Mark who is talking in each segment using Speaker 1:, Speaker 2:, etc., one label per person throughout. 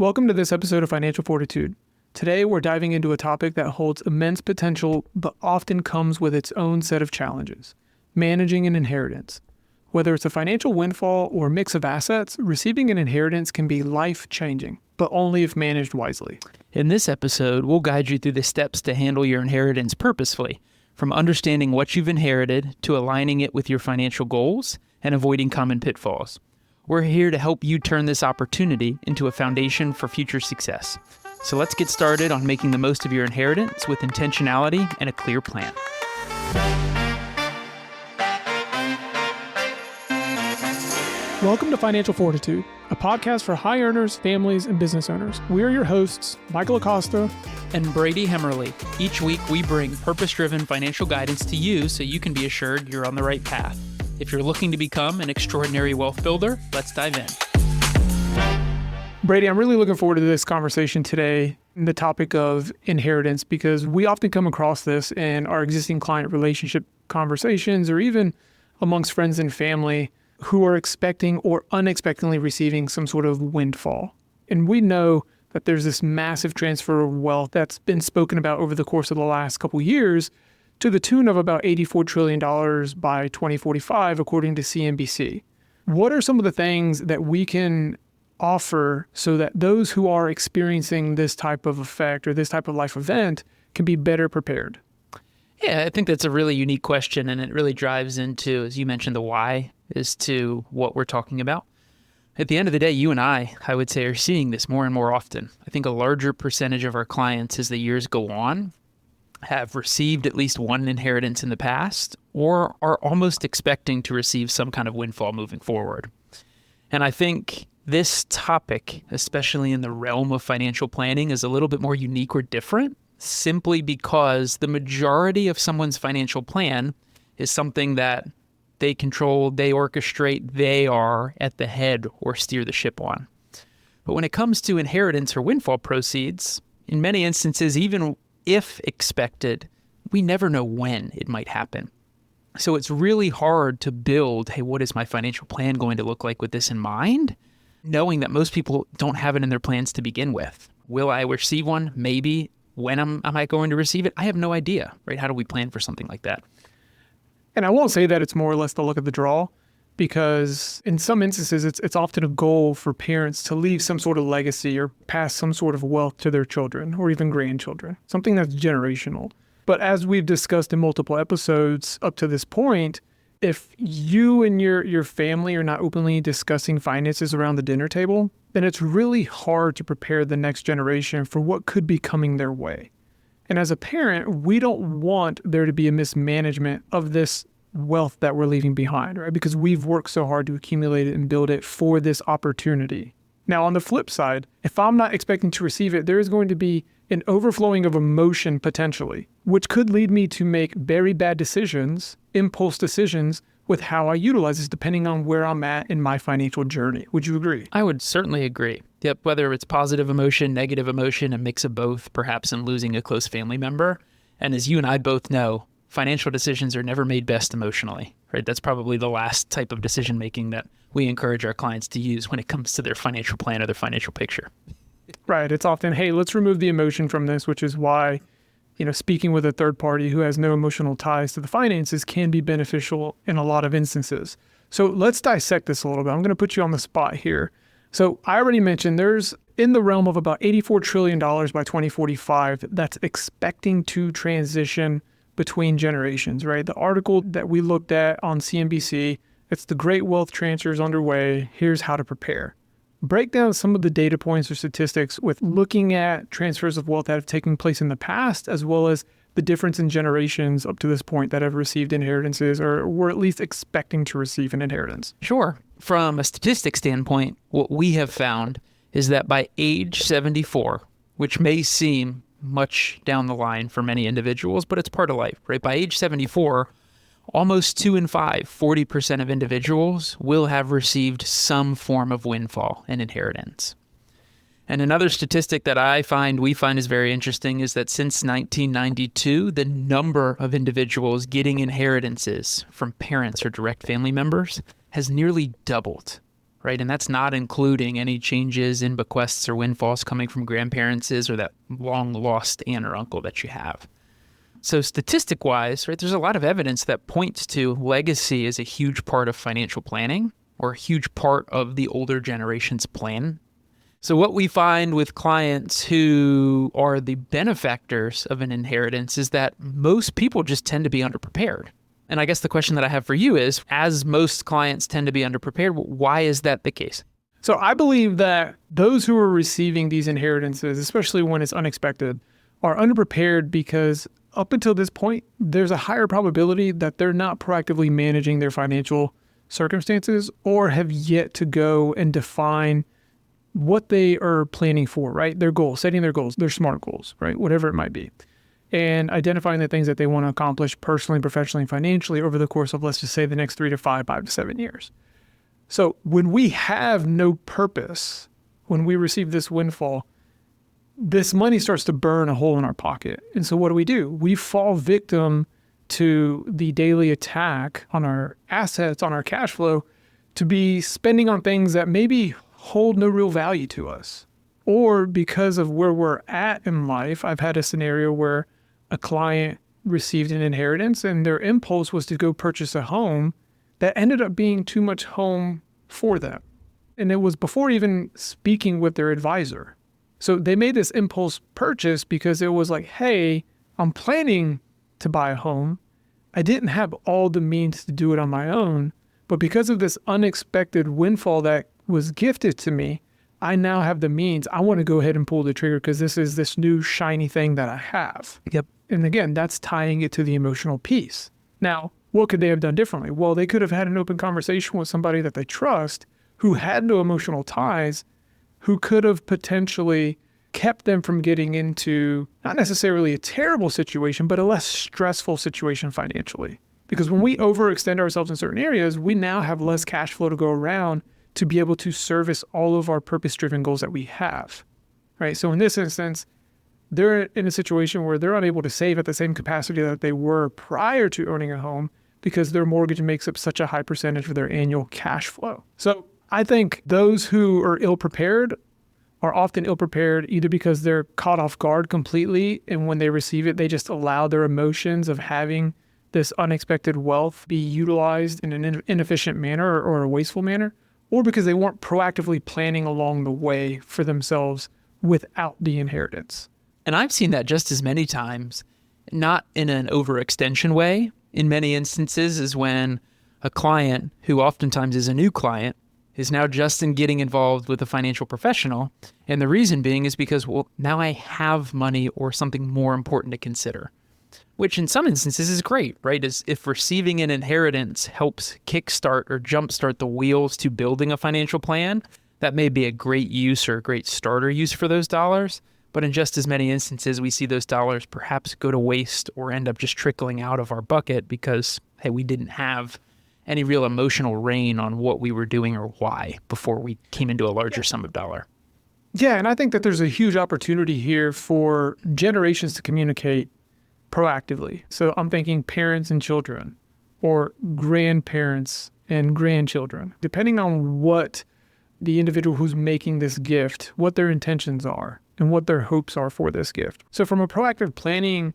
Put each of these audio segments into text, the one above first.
Speaker 1: Welcome to this episode of Financial Fortitude. Today, we're diving into a topic that holds immense potential but often comes with its own set of challenges: managing an inheritance. Whether it's a financial windfall or a mix of assets, receiving an inheritance can be life-changing, but only if managed wisely.
Speaker 2: In this episode, we'll guide you through the steps to handle your inheritance purposefully, from understanding what you've inherited to aligning it with your financial goals and avoiding common pitfalls. We're here to help you turn this opportunity into a foundation for future success. So let's get started on making the most of your inheritance with intentionality and a clear plan.
Speaker 1: Welcome to Financial Fortitude, a podcast for high earners, families, and business owners. We are your hosts, Michael Acosta
Speaker 2: And Brady Hemmerly. Each week, we bring purpose-driven financial guidance to you so you can be assured you're on the right path. If you're looking to become an extraordinary wealth builder, let's dive in.
Speaker 1: Brady, I'm really looking forward to this conversation today, the topic of inheritance, because we often come across this in our existing client relationship conversations or even amongst friends and family who are expecting or unexpectedly receiving some sort of windfall. And we know that there's this massive transfer of wealth that's been spoken about over the course of the last couple years to the tune of about $84 trillion by 2045, according to CNBC. What are some of the things that we can offer so that those who are experiencing this type of effect or this type of life event can be better prepared?
Speaker 2: Yeah, I think that's a really unique question, and it really drives into, as you mentioned, the why as to what we're talking about. At the end of the day, you and I would say, are seeing this more and more often. I think a larger percentage of our clients as the years go on have received at least one inheritance in the past or are almost expecting to receive some kind of windfall moving forward. And I think this topic, especially in the realm of financial planning, is a little bit more unique or different simply because the majority of someone's financial plan is something that they control, they orchestrate, they are at the head or steer the ship on. But when it comes to inheritance or windfall proceeds, in many instances, even if expected, we never know when it might happen. So it's really hard to build, hey, what is my financial plan going to look like with this in mind? Knowing that most people don't have it in their plans to begin with. Will I receive one? Maybe. When am I going to receive it? I have no idea, right? How do we plan for something like that?
Speaker 1: And I won't say that it's more or less the luck of the draw, because in some instances, it's often a goal for parents to leave some sort of legacy or pass some sort of wealth to their children or even grandchildren, something that's generational. But as we've discussed in multiple episodes up to this point, if you and your family are not openly discussing finances around the dinner table, then it's really hard to prepare the next generation for what could be coming their way. And as a parent, we don't want there to be a mismanagement of this wealth that we're leaving behind, right? Because we've worked so hard to accumulate it and build it for this opportunity. Now, on the flip side, if I'm not expecting to receive it, there is going to be an overflowing of emotion potentially, which could lead me to make very bad decisions, impulse decisions, with how I utilize this, depending on where I'm at in my financial journey. Would you agree?
Speaker 2: I would certainly agree. Yep, whether it's positive emotion, negative emotion, a mix of both, perhaps in losing a close family member. And as you and I both know, financial decisions are never made best emotionally, right? That's probably the last type of decision making that we encourage our clients to use when it comes to their financial plan or their financial picture.
Speaker 1: Right. It's often, hey, let's remove the emotion from this, which is why, speaking with a third party who has no emotional ties to the finances can be beneficial in a lot of instances. So let's dissect this a little bit. I'm going to put you on the spot here. So I already mentioned there's in the realm of about $84 trillion by 2045 that's expecting to transition between generations, right? The article that we looked at on CNBC, it's the Great Wealth Transfers Underway. Here's how to prepare. Break down some of the data points or statistics with looking at transfers of wealth that have taken place in the past, as well as the difference in generations up to this point that have received inheritances or were at least expecting to receive an inheritance.
Speaker 2: Sure. From a statistic standpoint, what we have found is that by age 74, which may seem much down the line for many individuals, but it's part of life, right? By age 74, almost 2 in 5, 40% of individuals will have received some form of windfall and inheritance. And another statistic that we find is very interesting is that since 1992, the number of individuals getting inheritances from parents or direct family members has nearly doubled. right? And that's not including any changes in bequests or windfalls coming from grandparents or that long lost aunt or uncle that you have. So statistic wise, right, there's a lot of evidence that points to legacy as a huge part of financial planning or a huge part of the older generation's plan. So what we find with clients who are the benefactors of an inheritance is that most people just tend to be underprepared. And I guess the question that I have for you is, as most clients tend to be underprepared, why is that the case?
Speaker 1: So I believe that those who are receiving these inheritances, especially when it's unexpected, are underprepared because up until this point, there's a higher probability that they're not proactively managing their financial circumstances or have yet to go and define what they are planning for, right? Their goals, setting their goals, their SMART goals, right? Whatever it might be. And identifying the things that they want to accomplish personally, professionally, and financially over the course of, let's just say, the next 3 to 5, 5 to 7 years. So when we have no purpose, when we receive this windfall, this money starts to burn a hole in our pocket. And so what do? We fall victim to the daily attack on our assets, on our cash flow, to be spending on things that maybe hold no real value to us. Or because of where we're at in life, I've had a scenario where a client received an inheritance and their impulse was to go purchase a home that ended up being too much home for them. And it was before even speaking with their advisor. So they made this impulse purchase because it was like, hey, I'm planning to buy a home. I didn't have all the means to do it on my own, but because of this unexpected windfall that was gifted to me, I now have the means. I want to go ahead and pull the trigger because this is this new shiny thing that I have.
Speaker 2: Yep.
Speaker 1: And again, that's tying it to the emotional piece. Now, what could they have done differently? Well, they could have had an open conversation with somebody that they trust who had no emotional ties, who could have potentially kept them from getting into not necessarily a terrible situation, but a less stressful situation financially. Because when we overextend ourselves in certain areas, we now have less cash flow to go around to be able to service all of our purpose-driven goals that we have, right? So in this instance, they're in a situation where they're unable to save at the same capacity that they were prior to owning a home because their mortgage makes up such a high percentage of their annual cash flow. So I think those who are ill-prepared are often ill-prepared either because they're caught off guard completely, and when they receive it, they just allow their emotions of having this unexpected wealth be utilized in an inefficient manner or a wasteful manner, or because they weren't proactively planning along the way for themselves without the inheritance.
Speaker 2: And I've seen that just as many times, not in an overextension way. In many instances is when a client, who oftentimes is a new client, is now just in getting involved with a financial professional. And the reason being is because, well, now I have money or something more important to consider, which in some instances is great, right? As if receiving an inheritance helps kickstart or jumpstart the wheels to building a financial plan, that may be a great use or a great starter use for those dollars. But in just as many instances, we see those dollars perhaps go to waste or end up just trickling out of our bucket because, hey, we didn't have any real emotional reign on what we were doing or why before we came into a larger sum of dollar.
Speaker 1: Yeah, and I think that there's a huge opportunity here for generations to communicate proactively. So I'm thinking parents and children or grandparents and grandchildren, depending on what the individual who's making this gift, what their intentions are and what their hopes are for this gift. So from a proactive planning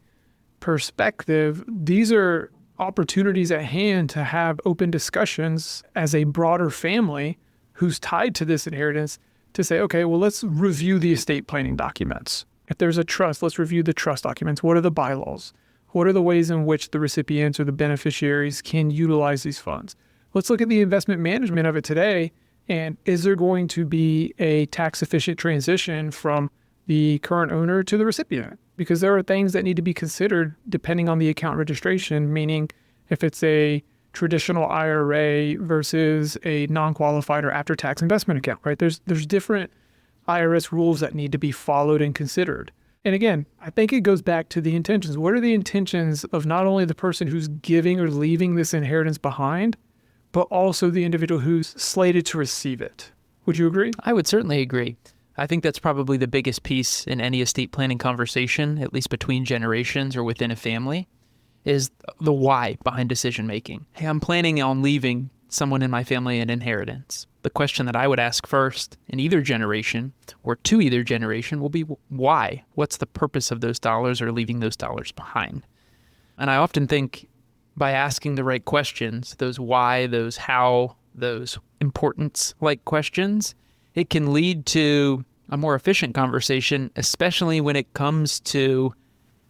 Speaker 1: perspective, these are opportunities at hand to have open discussions as a broader family who's tied to this inheritance to say, okay, well, let's review the estate planning documents. If there's a trust, let's review the trust documents. What are the bylaws? What are the ways in which the recipients or the beneficiaries can utilize these funds? Let's look at the investment management of it today. And is there going to be a tax efficient transition from the current owner to the recipient? Because there are things that need to be considered depending on the account registration, meaning if it's a traditional IRA versus a non-qualified or after-tax investment account, right? There's different IRS rules that need to be followed and considered. And again, I think it goes back to the intentions. What are the intentions of not only the person who's giving or leaving this inheritance behind, but also the individual who's slated to receive it? Would you agree?
Speaker 2: I would certainly agree. I think that's probably the biggest piece in any estate planning conversation, at least between generations or within a family, is the why behind decision making. Hey, I'm planning on leaving someone in my family an inheritance, the question that I would ask first in either generation or to either generation will be why? What's the purpose of those dollars or leaving those dollars behind? And I often think by asking the right questions, those why, those how, those importance-like questions, it can lead to a more efficient conversation, especially when it comes to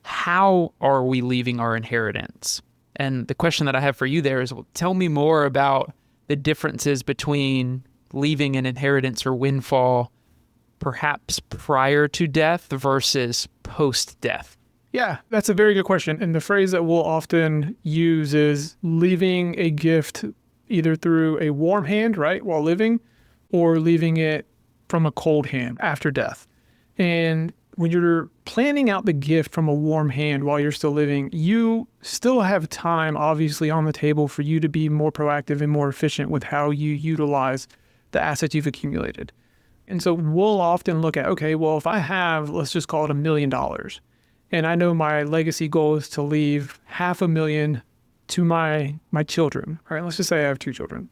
Speaker 2: how are we leaving our inheritance? And the question that I have for you there is, well, tell me more about the differences between leaving an inheritance or windfall perhaps prior to death versus post-death.
Speaker 1: Yeah, that's a very good question. And the phrase that we'll often use is leaving a gift either through a warm hand, right, while living, or leaving it from a cold hand after death. And when you're planning out the gift from a warm hand while you're still living, you still have time, obviously, on the table for you to be more proactive and more efficient with how you utilize the assets you've accumulated. And so we'll often look at, okay, well, if I have, let's just call it $1 million, and I know my legacy goal is to leave $500,000 to my children, right? Let's just say I have 2 children.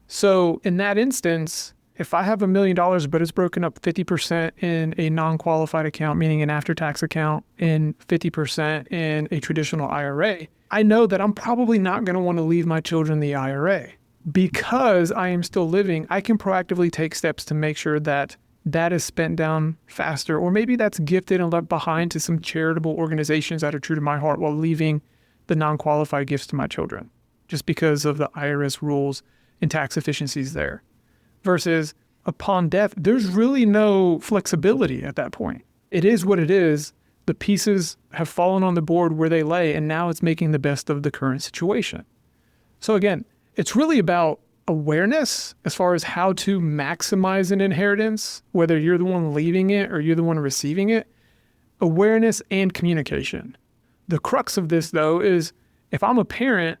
Speaker 1: So in that instance, if I have $1 million, but it's broken up 50% in a non-qualified account, meaning an after-tax account, and 50% in a traditional IRA, I know that I'm probably not going to want to leave my children the IRA. Because I am still living, I can proactively take steps to make sure that that is spent down faster, or maybe that's gifted and left behind to some charitable organizations that are true to my heart while leaving the non-qualified gifts to my children, just because of the IRS rules and tax efficiencies there. Versus upon death, there's really no flexibility at that point. It is what it is. The pieces have fallen on the board where they lay, and now it's making the best of the current situation. So again, it's really about awareness as far as how to maximize an inheritance, whether you're the one leaving it or you're the one receiving it. Awareness and communication. The crux of this, though, is if I'm a parent,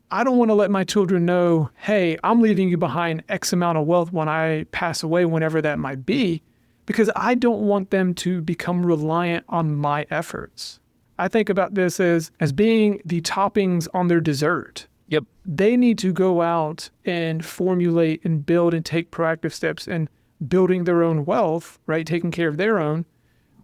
Speaker 1: I don't want to let my children know, hey, I'm leaving you behind X amount of wealth when I pass away, whenever that might be, because I don't want them to become reliant on my efforts. I think about this as being the toppings on their dessert.
Speaker 2: Yep.
Speaker 1: They need to go out and formulate and build and take proactive steps in building their own wealth, right? Taking care of their own.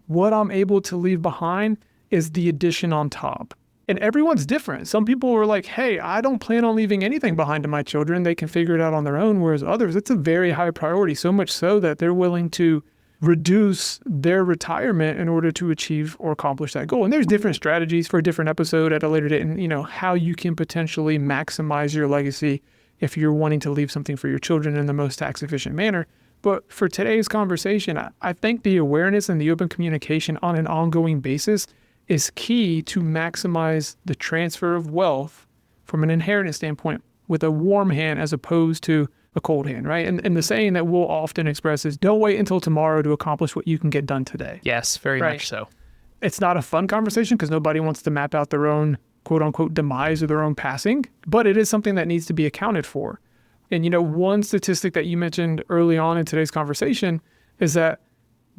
Speaker 1: What I'm able to leave behind is the addition on top. And everyone's different. Some people are like, hey, I don't plan on leaving anything behind to my children. They can figure it out on their own. Whereas others, it's a very high priority, so much so that they're willing to reduce their retirement in order to achieve or accomplish that goal. And there's different strategies for a different episode at a later date, and how you can potentially maximize your legacy if you're wanting to leave something for your children in the most tax efficient manner. But for today's conversation, I think the awareness and the open communication on an ongoing basis is key to maximize the transfer of wealth from an inheritance standpoint with a warm hand as opposed to a cold hand, right? And the saying that we'll often express is, don't wait until tomorrow to accomplish what you can get done today.
Speaker 2: Yes, very much so.
Speaker 1: It's not a fun conversation because nobody wants to map out their own quote unquote demise or their own passing, but it is something that needs to be accounted for. And one statistic that you mentioned early on in today's conversation is that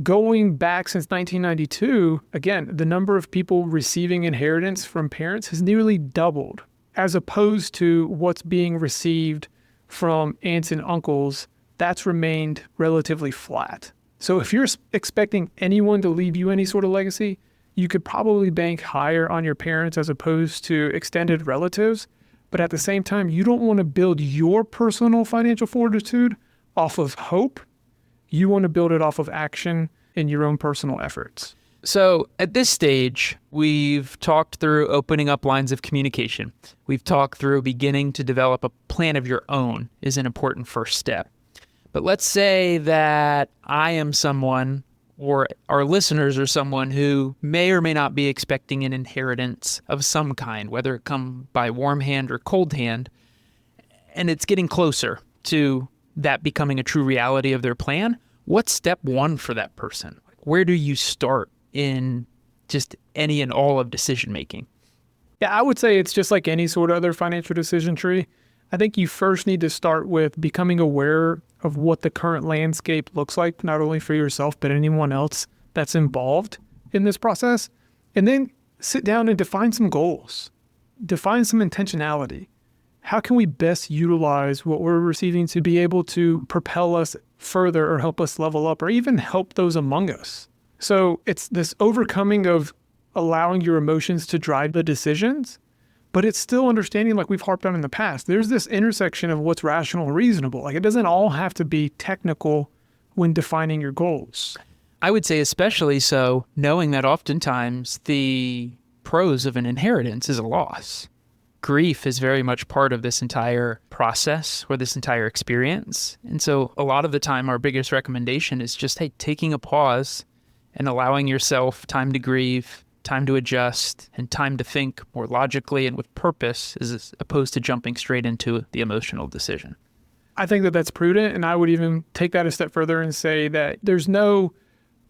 Speaker 1: going back since 1992, again, the number of people receiving inheritance from parents has nearly doubled, as opposed to what's being received from aunts and uncles. That's remained relatively flat. So if you're expecting anyone to leave you any sort of legacy, you could probably bank higher on your parents as opposed to extended relatives. But at the same time, you don't want to build your personal financial fortitude off of hope. You want to build it off of action in your own personal efforts.
Speaker 2: So at this stage, we've talked through opening up lines of communication. We've talked through beginning to develop a plan of your own is an important first step. But let's say that I am someone, or our listeners are someone who may or may not be expecting an inheritance of some kind, whether it come by warm hand or cold hand, and it's getting closer to that becoming a true reality of their plan. What's step one for that person? Where do you start in just any and all of decision making?
Speaker 1: Yeah, I would say it's just like any sort of other financial decision tree. I think you first need to start with becoming aware of what the current landscape looks like, not only for yourself, but anyone else that's involved in this process. And then sit down and define some goals, define some intentionality. how can we best utilize what we're receiving to be able to propel us further or help us level up or even help those among us? So it's this overcoming of allowing your emotions to drive the decisions, but it's still understanding, like we've harped on in the past, there's this intersection of what's rational and reasonable. Like it doesn't all have to be technical when defining your goals.
Speaker 2: I would say especially so, knowing that oftentimes the pros of an inheritance is a loss. Grief is very much part of this entire process or this entire experience. And so a lot of the time, our biggest recommendation is just, hey, taking a pause and allowing yourself time to grieve, time to adjust, and time to think more logically and with purpose as opposed to jumping straight into the emotional decision.
Speaker 1: I think that that's prudent. And I would even take that a step further and say that there's no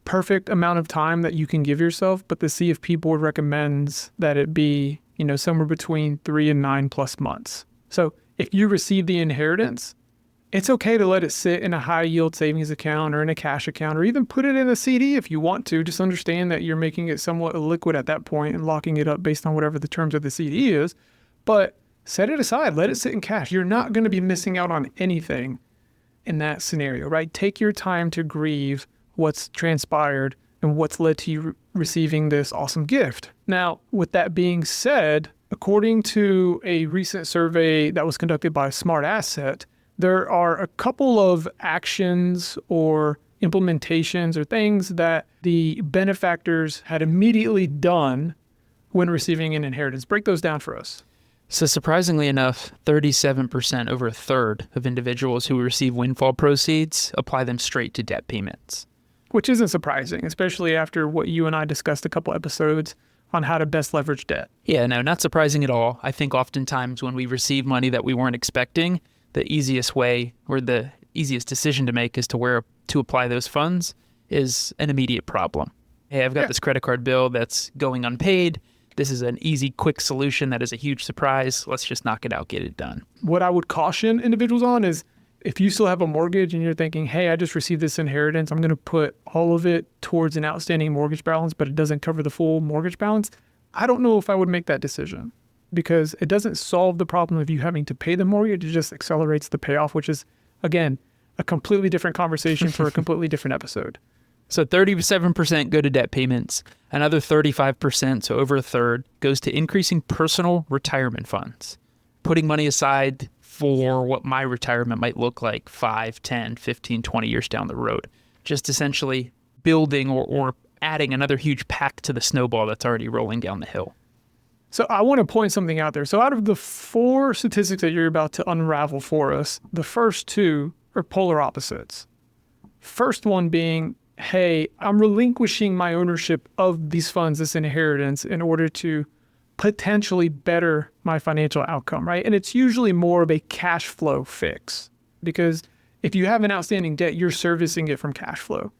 Speaker 1: perfect amount of time that you can give yourself, but the CFP board recommends that it be, somewhere between 3 and 9+ months. So if you receive the inheritance, it's okay to let it sit in a high yield savings account or in a cash account, or even put it in a CD if you want to. Just understand that you're making it somewhat illiquid at that point and locking it up based on whatever the terms of the CD is. But set it aside, let it sit in cash. You're not going to be missing out on anything in that scenario, right? Take your time to grieve what's transpired and what's led to you receiving this awesome gift. Now, with that being said, according to a recent survey that was conducted by Smart Asset, there are a couple of actions or implementations or things that the benefactors had immediately done when receiving an inheritance. Break those down for us.
Speaker 2: So surprisingly enough, 37%, over a third of individuals who receive windfall proceeds apply them straight to debt payments.
Speaker 1: Which isn't surprising, especially after what you and I discussed a couple episodes on how to best leverage debt.
Speaker 2: Yeah, no, not surprising at all. I think oftentimes when we receive money that we weren't expecting, the easiest way or the easiest decision to make is to where to apply those funds is an immediate problem. Hey, I've got this credit card bill that's going unpaid. This is an easy, quick solution that is a huge surprise. Let's just knock it out, get it done.
Speaker 1: What I would caution individuals on is if you still have a mortgage and you're thinking, hey, I just received this inheritance, I'm going to put all of it towards an outstanding mortgage balance, but it doesn't cover the full mortgage balance. I don't know if I would make that decision because it doesn't solve the problem of you having to pay the mortgage. It just accelerates the payoff, which is, again, a completely different conversation for a completely different episode.
Speaker 2: So 37% go to debt payments. Another 35%, so over a third, goes to increasing personal retirement funds, putting money aside for what my retirement might look like 5, 10, 15, 20 years down the road. Just essentially building or adding another huge pack to the snowball that's already rolling down the hill.
Speaker 1: So I want to point something out there. So out of the 4 statistics that you're about to unravel for us, the first 2 are polar opposites. First one being, hey, I'm relinquishing my ownership of these funds, this inheritance, in order to potentially better my financial outcome, right? And it's usually more of a cash flow fix because if you have an outstanding debt, you're servicing it from cash flow.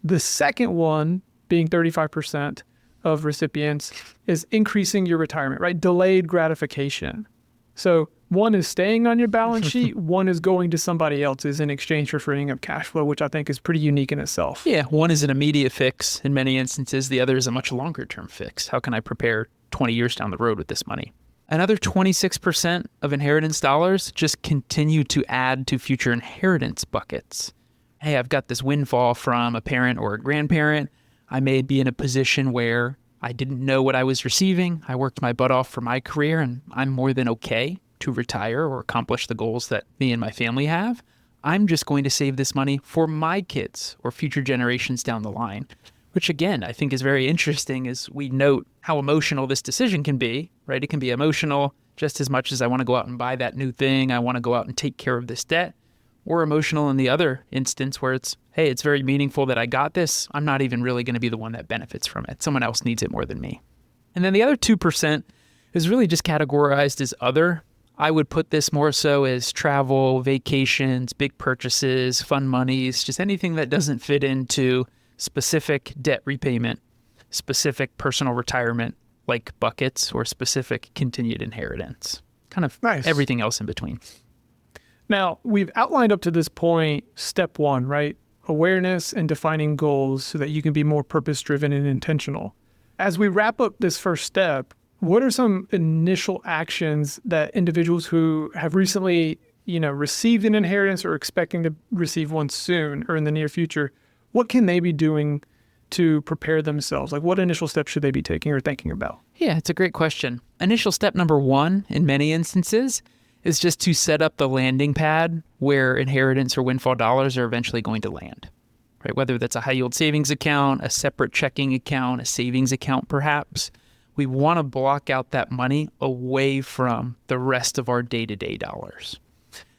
Speaker 1: The second one, being 35% of recipients, is increasing your retirement, right? Delayed gratification. So one is staying on your balance sheet, one is going to somebody else's in exchange for freeing up cash flow, which I think is pretty unique in itself.
Speaker 2: Yeah, one is an immediate fix in many instances. The other is a much longer term fix. How can I prepare 20 years down the road with this money? Another 26% of inheritance dollars just continue to add to future inheritance buckets. Hey, I've got this windfall from a parent or a grandparent. I may be in a position where I didn't know what I was receiving. I worked my butt off for my career and I'm more than okay to retire or accomplish the goals that me and my family have. I'm just going to save this money for my kids or future generations down the line, which again, I think is very interesting as we note how emotional this decision can be, right? It can be emotional just as much as I want to go out and buy that new thing. I want to go out and take care of this debt, or emotional in the other instance where it's, hey, it's very meaningful that I got this. I'm not even really going to be the one that benefits from it. Someone else needs it more than me. And then the other 2% is really just categorized as other. I would put this more so as travel, vacations, big purchases, fun monies, just anything that doesn't fit into specific debt repayment, specific personal retirement like buckets, or specific continued inheritance. Kind of nice. Everything else in between.
Speaker 1: Now, we've outlined up to this point step 1, right? Awareness and defining goals so that you can be more purpose-driven and intentional. As we wrap up this first step, what are some initial actions that individuals who have recently, received an inheritance or expecting to receive one soon or in the near future, what can they be doing to prepare themselves? Like what initial steps should they be taking or thinking about?
Speaker 2: Yeah, it's a great question. Initial step number one, in many instances, is just to set up the landing pad where inheritance or windfall dollars are eventually going to land, right? Whether that's a high yield savings account, a separate checking account, a savings account, perhaps. We want to block out that money away from the rest of our day-to-day dollars.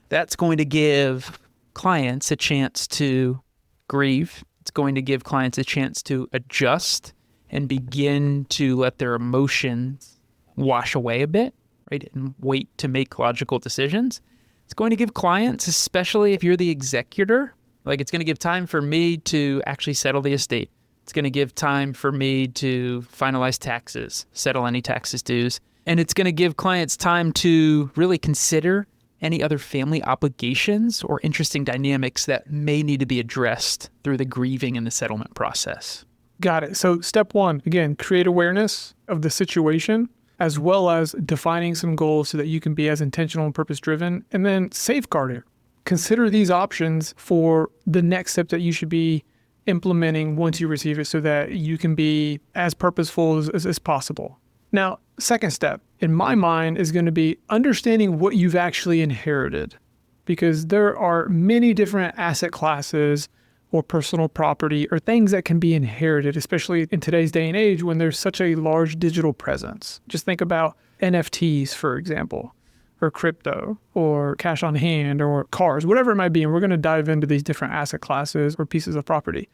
Speaker 2: That's going to give clients a chance to grieve. It's going to give clients a chance to adjust and begin to let their emotions wash away a bit, right? And wait to make logical decisions. It's going to give clients, especially if you're the executor, it's going to give time for me to actually settle the estate. It's going to give time for me to finalize taxes, settle any taxes dues. And it's going to give clients time to really consider any other family obligations or interesting dynamics that may need to be addressed through the grieving and the settlement process.
Speaker 1: Got it. So step one, again, create awareness of the situation, as well as defining some goals so that you can be as intentional and purpose-driven, and then safeguard it. Consider these options for the next step that you should be implementing once you receive it so that you can be as purposeful as possible. Now, second step, in my mind, is going to be understanding what you've actually inherited, because there are many different asset classes or personal property or things that can be inherited, especially in today's day and age when there's such a large digital presence. Just think about NFTs, for example, or crypto, or cash on hand, or cars, whatever it might be. And we're going to dive into these different asset classes or pieces of property.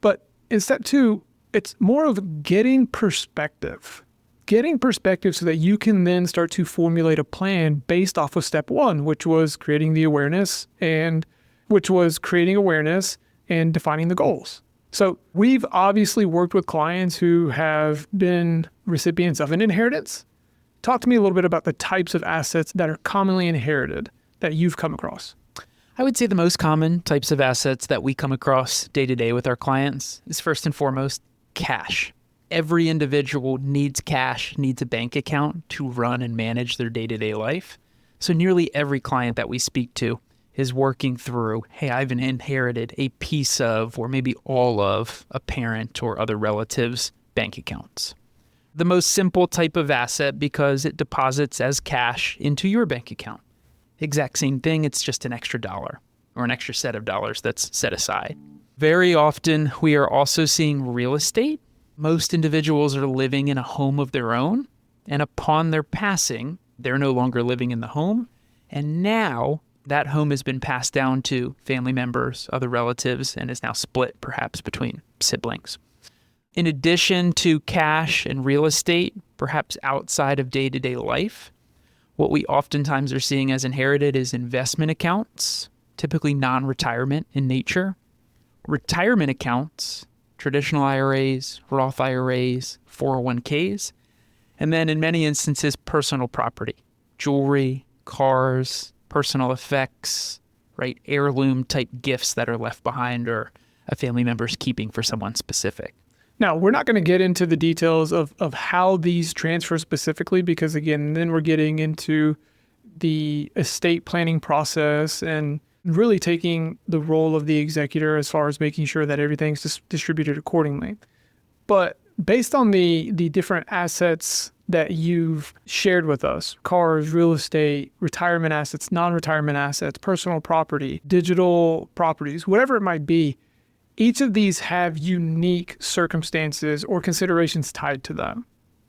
Speaker 1: But in step two, it's more of getting perspective so that you can then start to formulate a plan based off of step one, which was creating awareness and defining the goals. So we've obviously worked with clients who have been recipients of an inheritance. Talk to me a little bit about the types of assets that are commonly inherited that you've come across.
Speaker 2: I would say the most common types of assets that we come across day to day with our clients is first and foremost cash. Every individual needs cash, needs a bank account to run and manage their day-to-day life. So nearly every client that we speak to is working through, hey, I've inherited a piece of, or maybe all of, a parent or other relative's bank accounts. The most simple type of asset because it deposits as cash into your bank account. Exact same thing, it's just an extra dollar or an extra set of dollars that's set aside. Very often, we are also seeing real estate. Most individuals are living in a home of their own, and upon their passing, they're no longer living in the home, and now that home has been passed down to family members, other relatives, and is now split perhaps between siblings. In addition to cash and real estate, perhaps outside of day-to-day life, what we oftentimes are seeing as inherited is investment accounts, typically non-retirement in nature, retirement accounts, traditional IRAs, Roth IRAs, 401ks, and then in many instances, personal property, jewelry, cars, personal effects, right? Heirloom type gifts that are left behind or a family member's keeping for someone specific.
Speaker 1: Now, we're not going to get into the details of how these transfer specifically, because again, then we're getting into the estate planning process and really taking the role of the executor as far as making sure that everything's distributed accordingly. But based on the different assets that you've shared with us, cars, real estate, retirement assets, non-retirement assets, personal property, digital properties, whatever it might be, each of these have unique circumstances or considerations tied to them.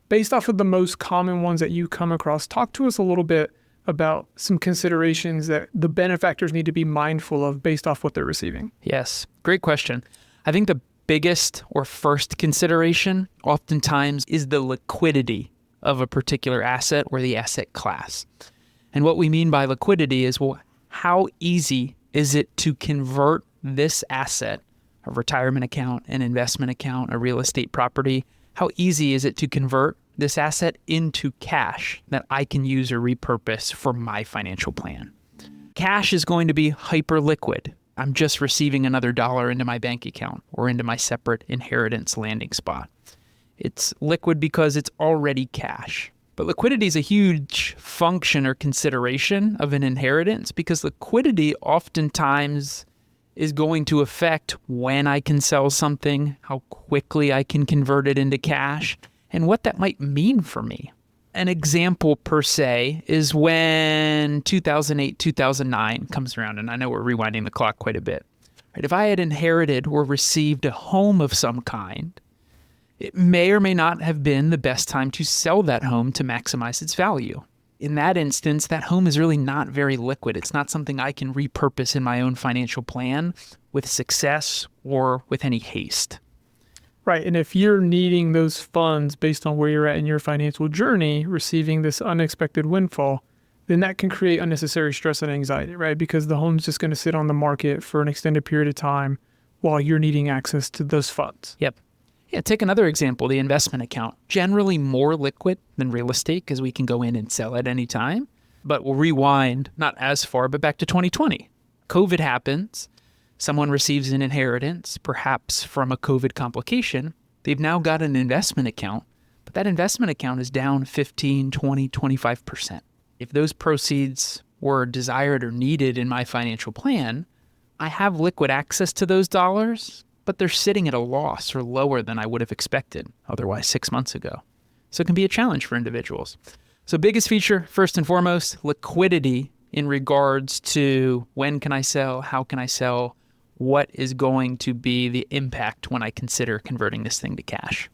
Speaker 1: Based off of the most common ones that you come across, talk to us a little bit about some considerations that the benefactors need to be mindful of based off what they're receiving.
Speaker 2: Yes, great question. I think the biggest or first consideration oftentimes is the liquidity of a particular asset or the asset class. And what we mean by liquidity is, well, how easy is it to convert this asset, a retirement account, an investment account, a real estate property, how easy is it to convert this asset into cash that I can use or repurpose for my financial plan? Cash is going to be hyper liquid. I'm just receiving another dollar into my bank account or into my separate inheritance landing spot. It's liquid because it's already cash. But liquidity is a huge function or consideration of an inheritance because liquidity oftentimes is going to affect when I can sell something, how quickly I can convert it into cash, and what that might mean for me. An example per se is when 2008, 2009 comes around, and I know we're rewinding the clock quite a bit. Right? If I had inherited or received a home of some kind, it may or may not have been the best time to sell that home to maximize its value. In that instance, that home is really not very liquid. It's not something I can repurpose in my own financial plan with success or with any haste.
Speaker 1: Right. And if you're needing those funds based on where you're at in your financial journey, receiving this unexpected windfall, then that can create unnecessary stress and anxiety, right? Because the home's just going to sit on the market for an extended period of time while you're needing access to those funds.
Speaker 2: Yep. Yeah, take another example, the investment account. Generally more liquid than real estate because we can go in and sell at any time. But we'll rewind not as far, but back to 2020. COVID happens. Someone receives an inheritance, perhaps from a COVID complication. They've now got an investment account, but that investment account is down 15, 20, 25%. If those proceeds were desired or needed in my financial plan, I have liquid access to those dollars, but they're sitting at a loss or lower than I would have expected otherwise 6 months ago. So it can be a challenge for individuals. So biggest feature, first and foremost, liquidity in regards to when can I sell, how can I sell, what is going to be the impact when I consider converting this thing to cash.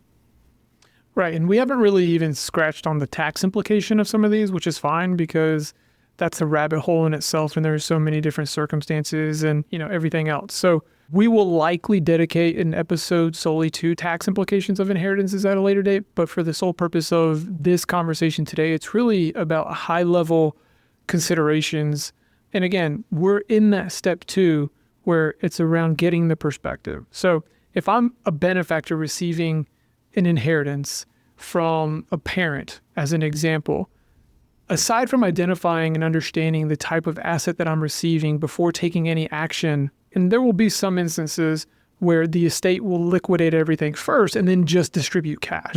Speaker 1: Right. And we haven't really even scratched on the tax implication of some of these, which is fine because that's a rabbit hole in itself and there's so many different circumstances and, everything else. So we will likely dedicate an episode solely to tax implications of inheritances at a later date. But for the sole purpose of this conversation today, it's really about high level considerations. And again, we're in that step 2 where it's around getting the perspective. So if I'm a benefactor receiving an inheritance from a parent, as an example, aside from identifying and understanding the type of asset that I'm receiving before taking any action, and there will be some instances where the estate will liquidate everything first and then just distribute cash,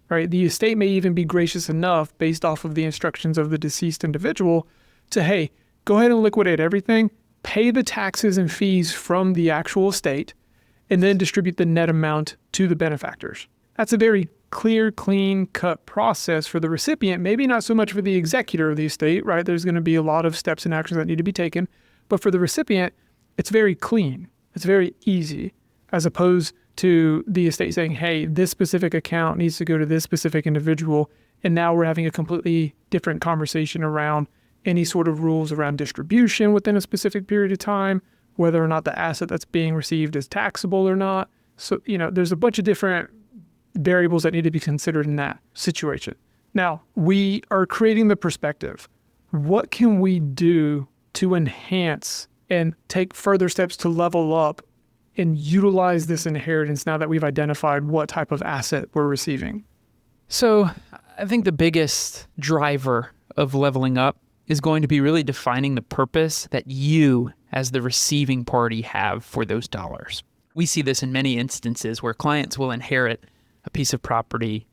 Speaker 1: right? The estate may even be gracious enough based off of the instructions of the deceased individual to, hey, go ahead and liquidate everything, pay the taxes and fees from the actual estate, and then distribute the net amount to the benefactors. That's a very clear, clean cut process for the recipient, maybe not so much for the executor of the estate, right? There's going to be a lot of steps and actions that need to be taken, but for the recipient, it's very clean. It's very easy, as opposed to the estate saying, hey, this specific account needs to go to this specific individual, and now we're having a completely different conversation around any sort of rules around distribution within a specific period of time, whether or not the asset that's being received is taxable or not. So, there's a bunch of different variables that need to be considered in that situation. Now, we are creating the perspective. What can we do to enhance and take further steps to level up and utilize this inheritance now that we've identified what type of asset we're receiving?
Speaker 2: So I think the biggest driver of leveling up is going to be really defining the purpose that you as the receiving party have for those dollars. We see this in many instances where clients will inherit a piece of property,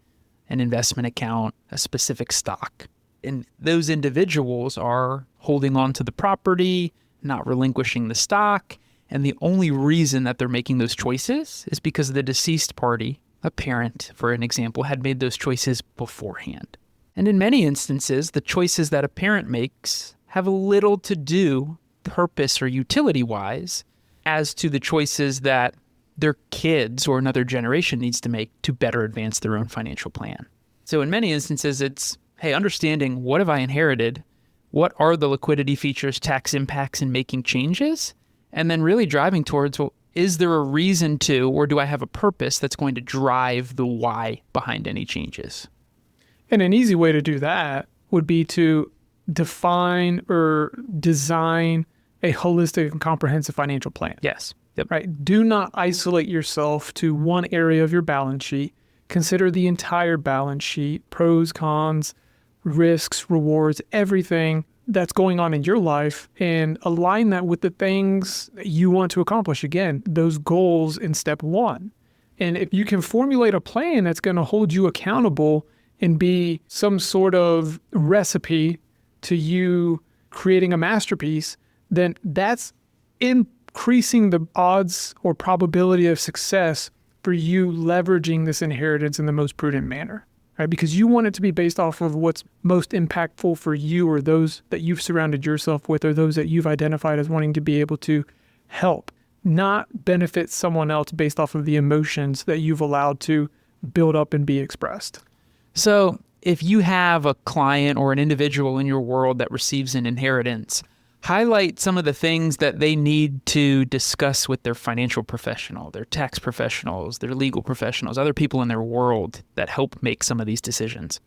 Speaker 2: an investment account, a specific stock. And those individuals are holding on to the property, not relinquishing the stock. And the only reason that they're making those choices is because the deceased party, a parent, for an example, had made those choices beforehand. And in many instances, the choices that a parent makes have little to do, purpose or utility-wise, as to the choices that their kids or another generation needs to make to better advance their own financial plan. So in many instances, it's, hey, understanding what have I inherited, what are the liquidity features, tax impacts in making changes, and then really driving towards, well, is there a reason to, or do I have a purpose that's going to drive the why behind any changes?
Speaker 1: And an easy way to do that would be to define or design a holistic and comprehensive financial plan.
Speaker 2: Yes. Yep.
Speaker 1: Right. Do not isolate yourself to one area of your balance sheet. Consider the entire balance sheet, pros, cons, risks, rewards, everything that's going on in your life, and align that with the things that you want to accomplish. Again, those goals in step 1. And if you can formulate a plan that's going to hold you accountable and be some sort of recipe to you creating a masterpiece, then that's increasing the odds or probability of success for you leveraging this inheritance in the most prudent manner, right? Because you want it to be based off of what's most impactful for you, or those that you've surrounded yourself with, or those that you've identified as wanting to be able to help, not benefit someone else based off of the emotions that you've allowed to build up and be expressed.
Speaker 2: So if you have a client or an individual in your world that receives an inheritance, highlight some of the things that they need to discuss with their financial professional, their tax professionals, their legal professionals, other people in their world that help make some of these decisions.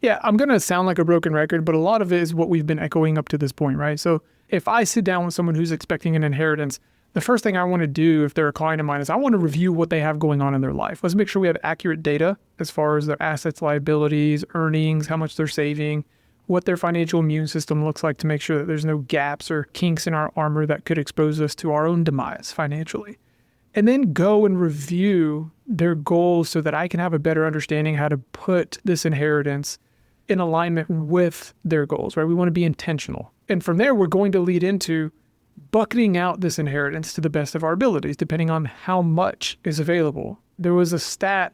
Speaker 1: Yeah, I'm going to sound like a broken record, but a lot of it is what we've been echoing up to this point, right? So if I sit down with someone who's expecting an inheritance, the first thing I want to do if they're a client of mine is I want to review what they have going on in their life. Let's make sure we have accurate data as far as their assets, liabilities, earnings, how much they're saving, what their financial immune system looks like, to make sure that there's no gaps or kinks in our armor that could expose us to our own demise financially. And then go and review their goals so that I can have a better understanding how to put this inheritance in alignment with their goals, right? We want to be intentional. And from there, we're going to lead into bucketing out this inheritance to the best of our abilities, depending on how much is available. There was a stat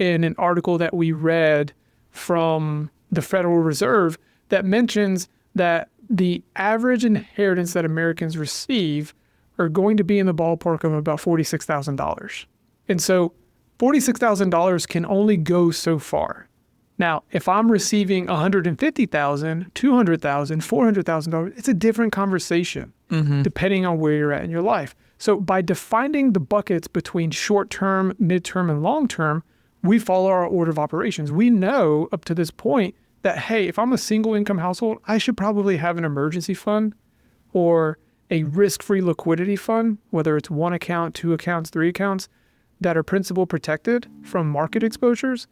Speaker 1: in an article that we read from the Federal Reserve that mentions that the average inheritance that Americans receive are going to be in the ballpark of about $46,000. And so $46,000 can only go so far. Now, if I'm receiving $150,000, $200,000, $400,000, it's a different conversation, depending on where you're at in your life. So by defining the buckets between short-term, mid-term, and long-term, we follow our order of operations. We know up to this point that, hey, if I'm a single income household, I should probably have an emergency fund or a risk-free liquidity fund, whether it's one account, two accounts, three accounts, that are principal protected from market exposures,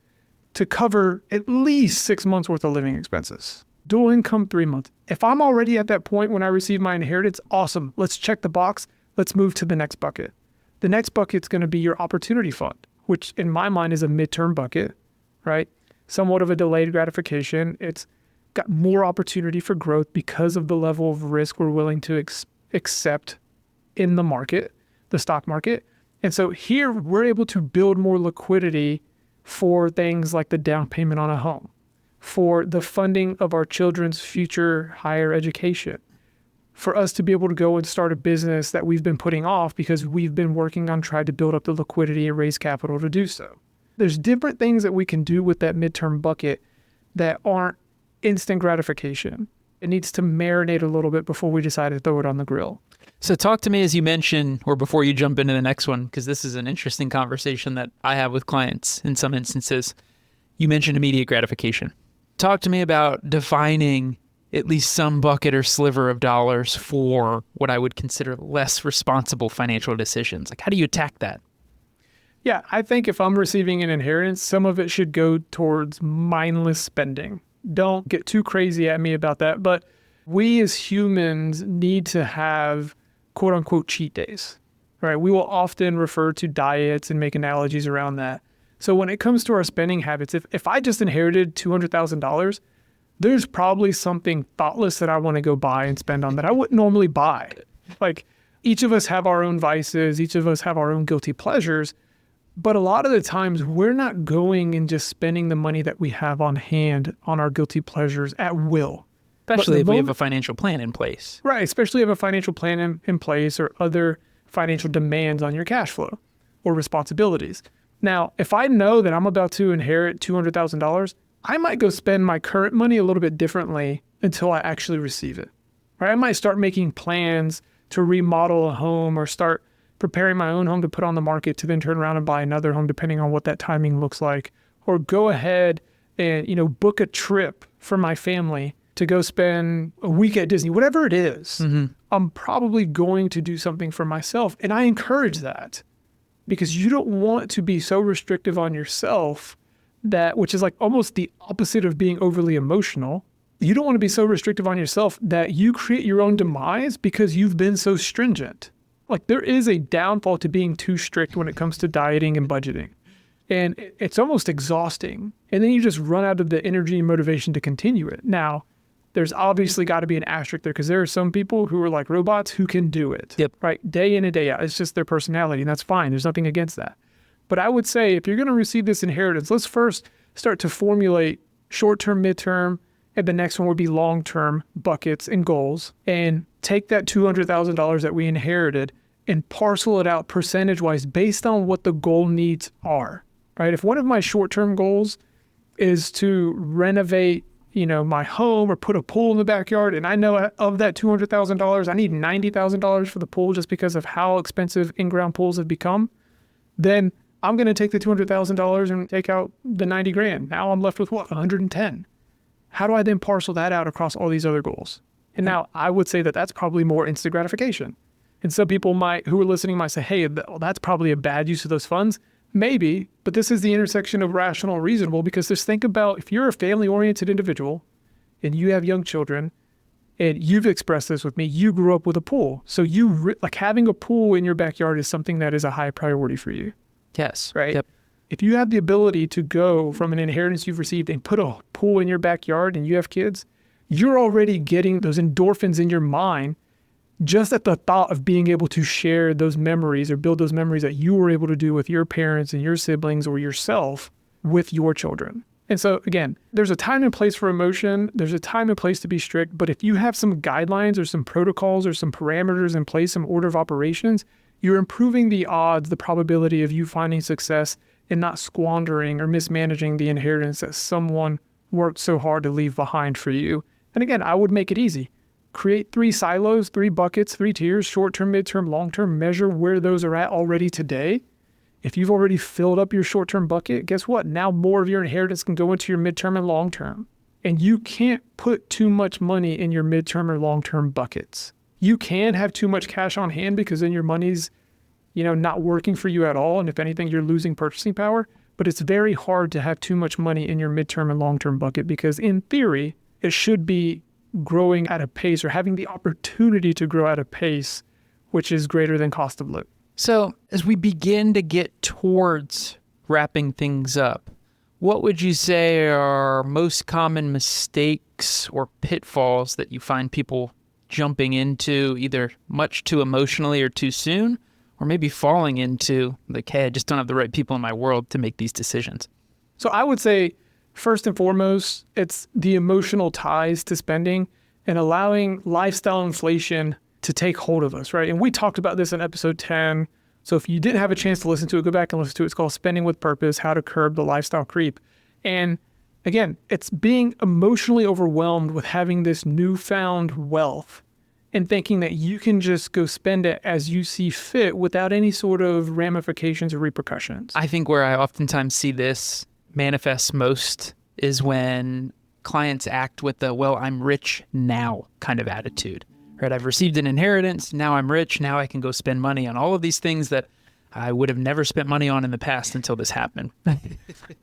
Speaker 1: to cover at least 6 months worth of living expenses. Dual income, 3 months. If I'm already at that point when I receive my inheritance, awesome. Let's check the box. Let's move to the next bucket. The next bucket's going to be your opportunity fund, which in my mind is a midterm bucket, right? Somewhat of a delayed gratification. It's got more opportunity for growth because of the level of risk we're willing to accept in the market, the stock market. And so here we're able to build more liquidity for things like the down payment on a home, for the funding of our children's future higher education, for us to be able to go and start a business that we've been putting off because we've been working on trying to build up the liquidity and raise capital to do so. There's different things that we can do with that midterm bucket that aren't instant gratification. It needs to marinate a little bit before we decide to throw it on the grill.
Speaker 2: So talk to me, as you mentioned, or before you jump into the next one, because this is an interesting conversation that I have with clients in some instances. You mentioned immediate gratification. Talk to me about defining at least some bucket or sliver of dollars for what I would consider less responsible financial decisions. Like, how do you attack that?
Speaker 1: Yeah, I think if I'm receiving an inheritance, some of it should go towards mindless spending. Don't get too crazy at me about that, but we as humans need to have quote unquote cheat days, right? We will often refer to diets and make analogies around that. So when it comes to our spending habits, if I just inherited $200,000, there's probably something thoughtless that I want to go buy and spend on that I wouldn't normally buy. Like, each of us have our own vices, each of us have our own guilty pleasures, but a lot of the times we're not going and just spending the money that we have on hand on our guilty pleasures at will.
Speaker 2: Especially if we have a financial plan in place.
Speaker 1: Right, especially if you have a financial plan in place or other financial demands on your cash flow or responsibilities. Now, if I know that I'm about to inherit $200,000, I might go spend my current money a little bit differently until I actually receive it. Right? I might start making plans to remodel a home or start preparing my own home to put on the market to then turn around and buy another home depending on what that timing looks like. Or go ahead and, book a trip for my family to go spend a week at Disney, whatever it is. I'm probably going to do something for myself. And I encourage that because you don't want to be so restrictive on yourself that, which is like almost the opposite of being overly emotional. You don't want to be so restrictive on yourself that you create your own demise because you've been so stringent. Like, there is a downfall to being too strict when it comes to dieting and budgeting. And it's almost exhausting. And then you just run out of the energy and motivation to continue it. Now, there's obviously got to be an asterisk there because there are some people who are like robots who can do it, right? Day in and day out. It's just their personality, and that's fine. There's nothing against that. But I would say if you're going to receive this inheritance, let's first start to formulate short-term, midterm, and the next one would be long-term buckets and goals, and take that $200,000 that we inherited and parcel it out percentage-wise based on what the goal needs are, right? If one of my short-term goals is to renovate my home or put a pool in the backyard, and I know of that $200,000, I need $90,000 for the pool just because of how expensive in-ground pools have become, then I'm going to take the $200,000 and take out the 90 grand. Now I'm left with what? 110. How do I then parcel that out across all these other goals? And now I would say that that's probably more instant gratification. And some people who are listening might say, hey, that's probably a bad use of those funds. Maybe, but this is the intersection of rational and reasonable, because just think about if you're a family-oriented individual and you have young children, and you've expressed this with me, you grew up with a pool. So like having a pool in your backyard is something that is a high priority for you.
Speaker 2: Yes.
Speaker 1: Right?
Speaker 2: Yep.
Speaker 1: If you have the ability to go from an inheritance you've received and put a pool in your backyard and you have kids, you're already getting those endorphins in your mind just at the thought of being able to share those memories or build those memories that you were able to do with your parents and your siblings or yourself with your children. And so again, there's a time and place for emotion. There's a time and place to be strict. But if you have some guidelines or some protocols or some parameters in place, some order of operations, you're improving the odds, the probability of you finding success and not squandering or mismanaging the inheritance that someone worked so hard to leave behind for you. And again, I would make it easy. Create 3 silos, 3 buckets, 3 tiers, short-term, midterm, long-term, measure where those are at already today. If you've already filled up your short-term bucket, guess what? Now more of your inheritance can go into your midterm and long-term. And you can't put too much money in your midterm or long-term buckets. You can have too much cash on hand because then your money's, not working for you at all. And if anything, you're losing purchasing power. But it's very hard to have too much money in your midterm and long-term bucket because in theory, it should be growing at a pace or having the opportunity to grow at a pace which is greater than cost of living.
Speaker 2: So as we begin to get towards wrapping things up, what would you say are most common mistakes or pitfalls that you find people jumping into either much too emotionally or too soon, or maybe falling into like, hey, I just don't have the right people in my world to make these decisions?
Speaker 1: So I would say first and foremost, it's the emotional ties to spending and allowing lifestyle inflation to take hold of us, right? And we talked about this in episode 10. So if you didn't have a chance to listen to it, go back and listen to it. It's called Spending with Purpose, How to Curb the Lifestyle Creep. And again, it's being emotionally overwhelmed with having this newfound wealth and thinking that you can just go spend it as you see fit without any sort of ramifications or repercussions.
Speaker 2: I think where I oftentimes see this manifests most is when clients act with the, well, I'm rich now kind of attitude, right? I've received an inheritance. Now I'm rich. Now I can go spend money on all of these things that I would have never spent money on in the past until this happened.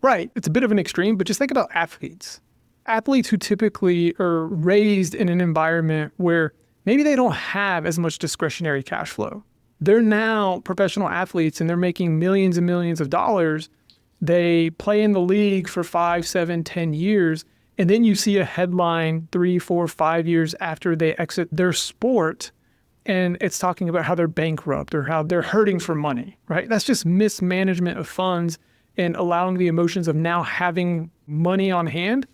Speaker 1: Right. It's a bit of an extreme, but just think about athletes. Athletes who typically are raised in an environment where maybe they don't have as much discretionary cash flow. They're now professional athletes and they're making millions and millions of dollars. They play in the league for 5, 7, 10 years. And then you see a headline 3, 4, 5 years after they exit their sport. And it's talking about how they're bankrupt or how they're hurting for money, right? That's just mismanagement of funds and allowing the emotions of now having money on hand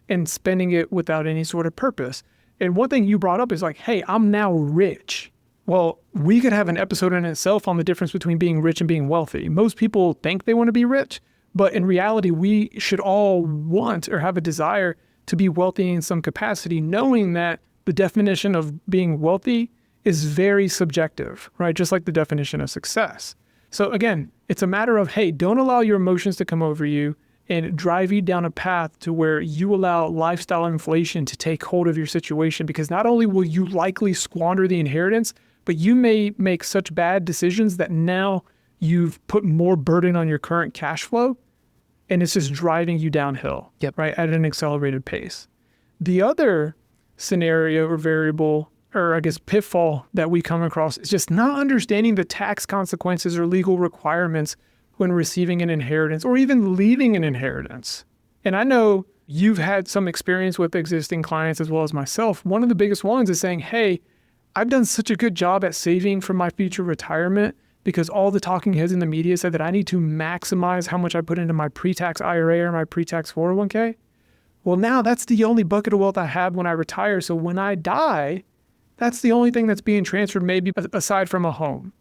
Speaker 1: and spending it without any sort of purpose. And one thing you brought up is like, hey, I'm now rich. Well, we could have an episode in itself on the difference between being rich and being wealthy. Most people think they want to be rich, but in reality, we should all want or have a desire to be wealthy in some capacity, knowing that the definition of being wealthy is very subjective, right? Just like the definition of success. So again, it's a matter of, hey, don't allow your emotions to come over you and drive you down a path to where you allow lifestyle inflation to take hold of your situation, because not only will you likely squander the inheritance, but you may make such bad decisions that now you've put more burden on your current cash flow and it's just driving you downhill, right, at an accelerated pace. The other scenario or variable, or I guess pitfall that we come across is just not understanding the tax consequences or legal requirements when receiving an inheritance or even leaving an inheritance. And I know you've had some experience with existing clients as well as myself. One of the biggest ones is saying, hey, I've done such a good job at saving for my future retirement because all the talking heads in the media said that I need to maximize how much I put into my pre-tax IRA or my pre-tax 401k. Well, now that's the only bucket of wealth I have when I retire. So when I die, that's the only thing that's being transferred, maybe aside from a home.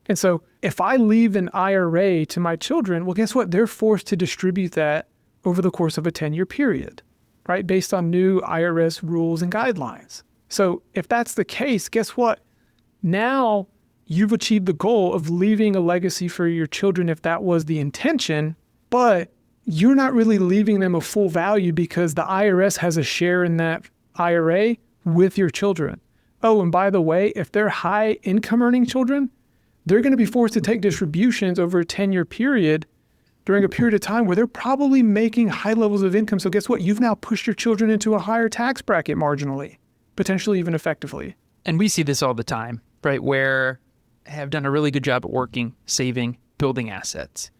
Speaker 1: And so if I leave an IRA to my children, well, guess what? They're forced to distribute that over the course of a 10-year period, right? Based on new IRS rules and guidelines. So if that's the case, guess what? Now you've achieved the goal of leaving a legacy for your children if that was the intention, but you're not really leaving them a full value because the IRS has a share in that IRA with your children. Oh, and by the way, if they're high income earning children, they're going to be forced to take distributions over a 10-year period during a period of time where they're probably making high levels of income. So guess what? You've now pushed your children into a higher tax bracket marginally, potentially even effectively.
Speaker 2: And we see this all the time, right? Where I have done a really good job at working, saving, building assets,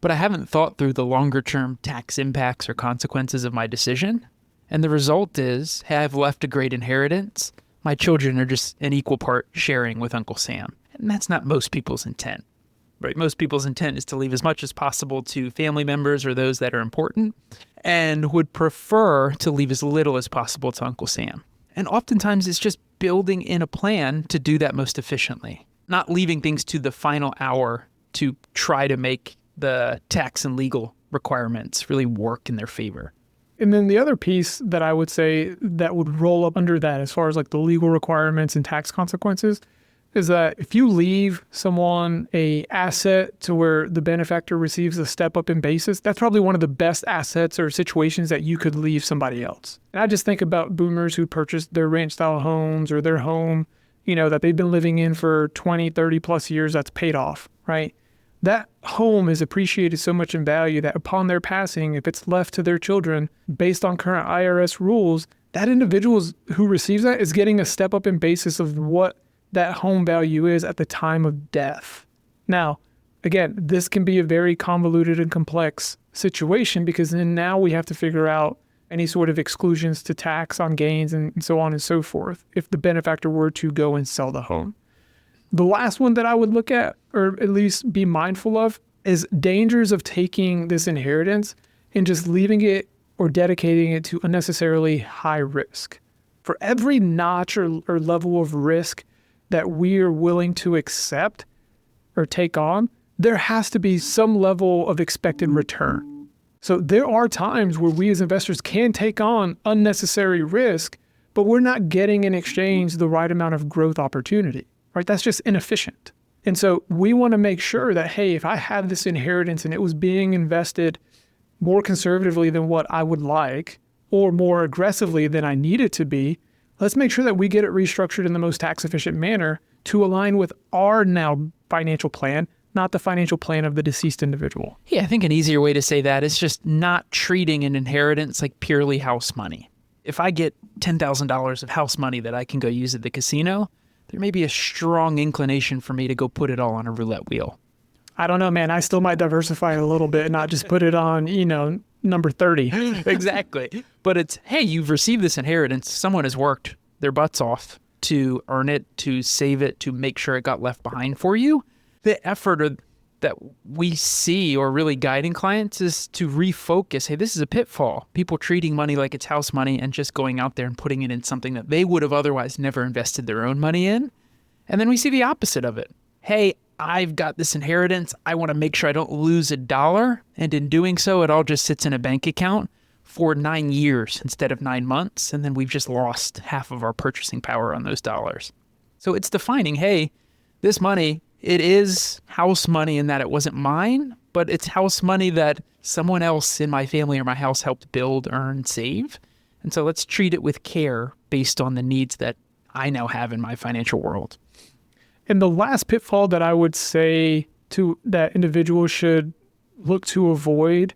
Speaker 2: but I haven't thought through the longer term tax impacts or consequences of my decision. And the result is, hey, I've left a great inheritance. My children are just an equal part sharing with Uncle Sam. And that's not most people's intent, right? Most people's intent is to leave as much as possible to family members or those that are important, and would prefer to leave as little as possible to Uncle Sam. And oftentimes it's just building in a plan to do that most efficiently, not leaving things to the final hour to try to make the tax and legal requirements really work in their favor.
Speaker 1: And then the other piece that I would say that would roll up under that as far as like the legal requirements and tax consequences is that if you leave someone a asset to where the benefactor receives a step up in basis, that's probably one of the best assets or situations that you could leave somebody else. And I just think about boomers who purchased their ranch style homes or their home, that they've been living in for 20, 30 plus years that's paid off, right? That home is appreciated so much in value that upon their passing, if it's left to their children based on current IRS rules, that individual who receives that is getting a step up in basis of what that home value is at the time of death. Now, again, this can be a very convoluted and complex situation because then now we have to figure out any sort of exclusions to tax on gains and so on and so forth if the benefactor were to go and sell the home. The last one that I would look at, or at least be mindful of, is dangers of taking this inheritance and just leaving it or dedicating it to unnecessarily high risk. For every notch or level of risk that we are willing to accept or take on, there has to be some level of expected return. So there are times where we as investors can take on unnecessary risk, but we're not getting in exchange the right amount of growth opportunity, right? That's just inefficient. And so we want to make sure that, hey, if I have this inheritance and it was being invested more conservatively than what I would like, or more aggressively than I need it to be, let's make sure that we get it restructured in the most tax efficient manner to align with our now financial plan, not the financial plan of the deceased individual.
Speaker 2: Yeah, I think an easier way to say that is just not treating an inheritance like purely house money. If I get $10,000 of house money that I can go use at the casino, there may be a strong inclination for me to go put it all on a roulette wheel.
Speaker 1: I don't know, man. I still might diversify a little bit, not just put it on, number 30.
Speaker 2: Exactly. But it's, hey, you've received this inheritance. Someone has worked their butts off to earn it, to save it, to make sure it got left behind for you. The effort that we see or really guiding clients is to refocus. Hey, this is a pitfall. People treating money like it's house money and just going out there and putting it in something that they would have otherwise never invested their own money in. And then we see the opposite of it. Hey, I've got this inheritance. I want to make sure I don't lose $1. And in doing so, it all just sits in a bank account for 9 years instead of 9 months. And then we've just lost half of our purchasing power on those dollars. So it's defining, hey, this money, it is house money in that it wasn't mine, but it's house money that someone else in my family or my house helped build, earn, save. And so let's treat it with care based on the needs that I now have in my financial world.
Speaker 1: And the last pitfall that I would say to that individuals should look to avoid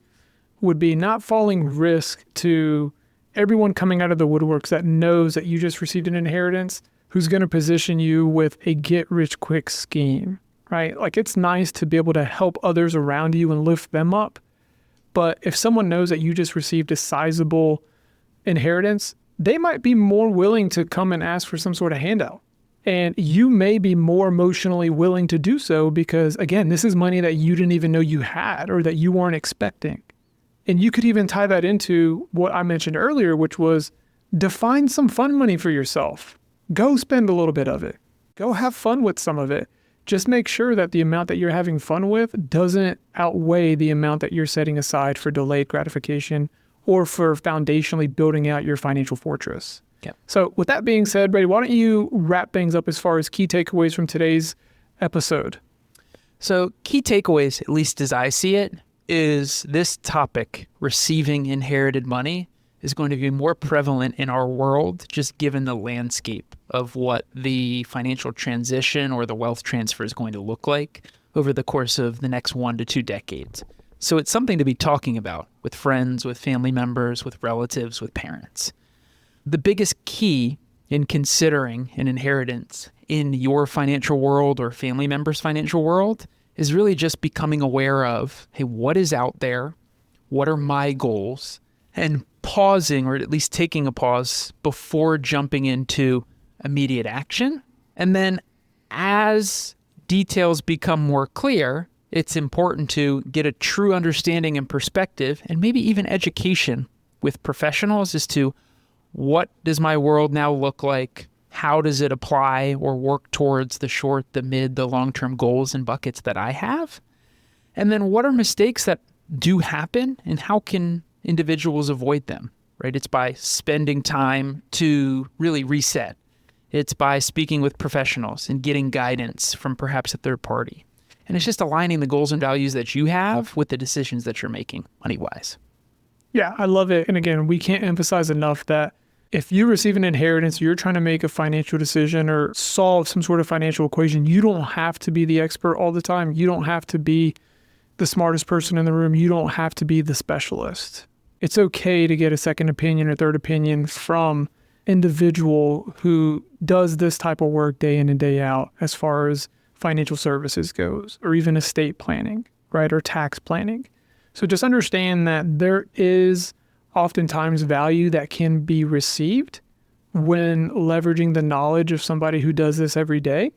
Speaker 1: would be not falling risk to everyone coming out of the woodworks that knows that you just received an inheritance, who's going to position you with a get-rich-quick scheme, right? Like it's nice to be able to help others around you and lift them up. But if someone knows that you just received a sizable inheritance, they might be more willing to come and ask for some sort of handout. And you may be more emotionally willing to do so because, again, this is money that you didn't even know you had or that you weren't expecting. And you could even tie that into what I mentioned earlier, which was define some fun money for yourself. Go spend a little bit of it. Go have fun with some of it. Just make sure that the amount that you're having fun with doesn't outweigh the amount that you're setting aside for delayed gratification or for foundationally building out your financial fortress.
Speaker 2: Yep.
Speaker 1: So with that being said, Brady, why don't you wrap things up as far as key takeaways from today's episode?
Speaker 2: So key takeaways, at least as I see it, is this topic, receiving inherited money, is going to be more prevalent in our world, just given the landscape of what the financial transition or the wealth transfer is going to look like over the course of the next 1 to 2 decades. So it's something to be talking about with friends, with family members, with relatives, with parents. The biggest key in considering an inheritance in your financial world or family members' financial world is really just becoming aware of, hey, what is out there? What are my goals? And pausing, or at least taking a pause before jumping into immediate action. And then as details become more clear, it's important to get a true understanding and perspective, and maybe even education with professionals as to what does my world now look like? How does it apply or work towards the short, the mid, the long-term goals and buckets that I have? And then what are mistakes that do happen, and how can individuals avoid them, right? It's by spending time to really reset. It's by speaking with professionals and getting guidance from perhaps a third party. And it's just aligning the goals and values that you have with the decisions that you're making money-wise.
Speaker 1: Yeah, I love it. And again, we can't emphasize enough that if you receive an inheritance, you're trying to make a financial decision or solve some sort of financial equation, you don't have to be the expert all the time. You don't have to be the smartest person in the room. You don't have to be the specialist. It's okay to get a second opinion or third opinion from individual who does this type of work day in and day out as far as financial services goes, or even estate planning, right? Or tax planning. So just understand that there is oftentimes value that can be received when leveraging the knowledge of somebody who does this every day.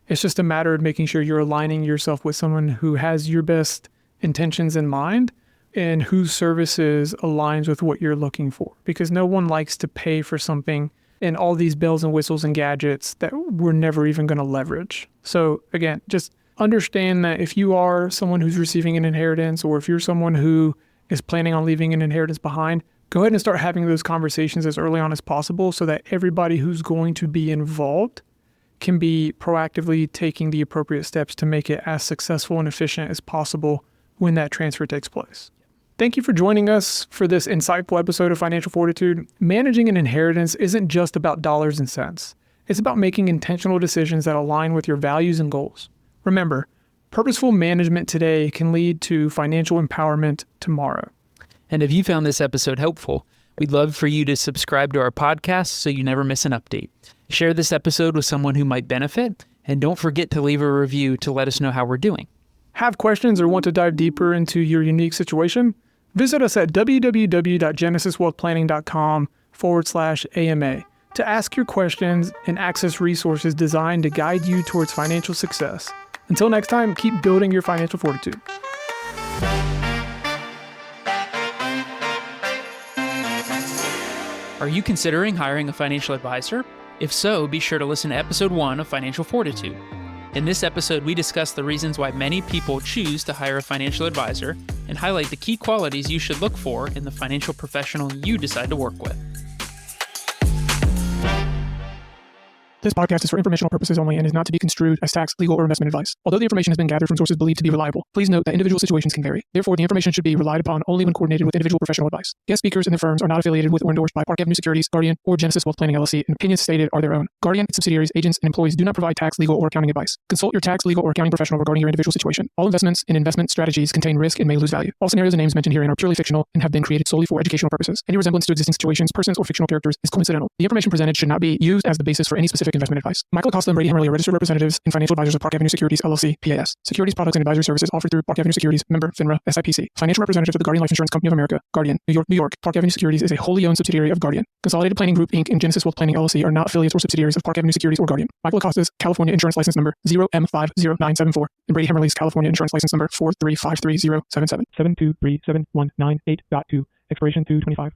Speaker 1: It's just a matter of making sure you're aligning yourself with someone who has your best intentions in mind and whose services aligns with what you're looking for. Because no one likes to pay for something and all these bells and whistles and gadgets that we're never even going to leverage. So again, just understand that if you are someone who's receiving an inheritance, or if you're someone who is planning on leaving an inheritance behind, go ahead and start having those conversations as early on as possible so that everybody who's going to be involved can be proactively taking the appropriate steps to make it as successful and efficient as possible when that transfer takes place. Thank you for joining us for this insightful episode of Financial Fortitude. Managing an inheritance isn't just about dollars and cents. It's about making intentional decisions that align with your values and goals. Remember, purposeful management today can lead to financial empowerment tomorrow.
Speaker 2: And if you found this episode helpful, we'd love for you to subscribe to our podcast so you never miss an update. Share this episode with someone who might benefit, and don't forget to leave a review to let us know how we're doing.
Speaker 1: Have questions or want to dive deeper into your unique situation? Visit us at www.genesiswealthplanning.com/AMA to ask your questions and access resources designed to guide you towards financial success. Until next time, keep building your financial fortitude.
Speaker 2: Are you considering hiring a financial advisor? If so, be sure to listen to episode 1 of Financial Fortitude. In this episode, we discuss the reasons why many people choose to hire a financial advisor and highlight the key qualities you should look for in the financial professional you decide to work with.
Speaker 1: This podcast is for informational purposes only and is not to be construed as tax, legal, or investment advice. Although the information has been gathered from sources believed to be reliable, please note that individual situations can vary. Therefore, the information should be relied upon only when coordinated with individual professional advice. Guest speakers and their firms are not affiliated with or endorsed by Park Avenue Securities, Guardian, or Genesis Wealth Planning LLC, and opinions stated are their own. Guardian, its subsidiaries, agents, and employees do not provide tax, legal, or accounting advice. Consult your tax, legal, or accounting professional regarding your individual situation. All investments and investment strategies contain risk and may lose value. All scenarios and names mentioned herein are purely fictional and have been created solely for educational purposes. Any resemblance to existing situations, persons, or fictional characters is coincidental. The information presented should not be used as the basis for any specific investment advice. Michael Acosta and Brady Hemmerly are registered representatives and financial advisors of Park Avenue Securities, LLC, PAS. Securities, products, and advisory services offered through Park Avenue Securities, member FINRA, SIPC. Financial representatives of the Guardian Life Insurance Company of America, Guardian, New York, New York. Park Avenue Securities is a wholly owned subsidiary of Guardian. Consolidated Planning Group, Inc. and Genesis Wealth Planning, LLC are not affiliates or subsidiaries of Park Avenue Securities or Guardian. Michael Acosta's California Insurance License Number 0M50974 and Brady Hemmerly's California Insurance License Number 4353077.
Speaker 3: 7237198.2, expiration 225.